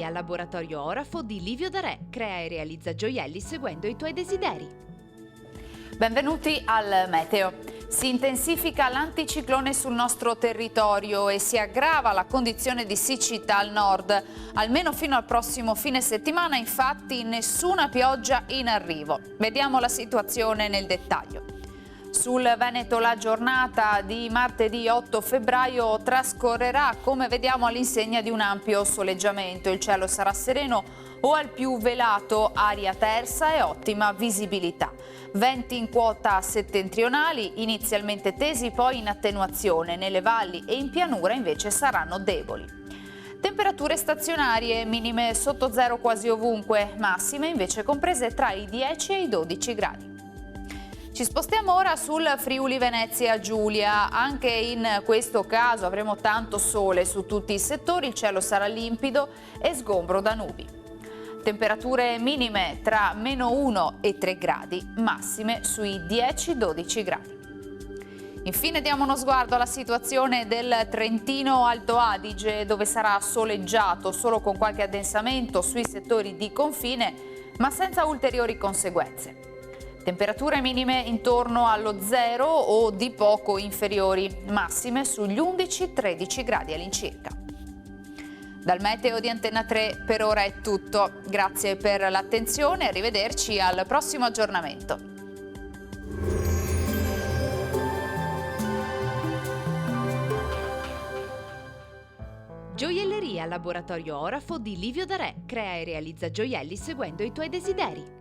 Gioielleria Laboratorio Orafo di Livio Darè. Crea e realizza gioielli seguendo i tuoi desideri. Benvenuti al Meteo. Si intensifica l'anticiclone sul nostro territorio e si aggrava la condizione di siccità al nord. Almeno fino al prossimo fine settimana, infatti, nessuna pioggia in arrivo. Vediamo la situazione nel dettaglio. Sul Veneto la giornata di martedì 8 febbraio trascorrerà, come vediamo, all'insegna di un ampio soleggiamento. Il cielo sarà sereno o al più velato, aria tersa e ottima visibilità. Venti in quota settentrionali, inizialmente tesi, poi in attenuazione. Nelle valli e in pianura invece saranno deboli. Temperature stazionarie, minime sotto zero quasi ovunque, massime invece comprese tra i 10 e i 12 gradi. Ci spostiamo ora sul Friuli Venezia Giulia. Anche in questo caso avremo tanto sole su tutti i settori, il cielo sarà limpido e sgombro da nubi. Temperature minime tra -1 e 3 gradi, massime sui 10-12 gradi. Infine diamo uno sguardo alla situazione del Trentino Alto Adige, dove sarà soleggiato solo con qualche addensamento sui settori di confine, ma senza ulteriori conseguenze. Temperature minime intorno allo 0 o di poco inferiori, massime sugli 11-13 gradi all'incirca. Dal Meteo di Antenna 3 per ora è tutto. Grazie per l'attenzione e arrivederci al prossimo aggiornamento. Gioielleria Laboratorio Orafo di Livio Darè. Crea e realizza gioielli seguendo i tuoi desideri.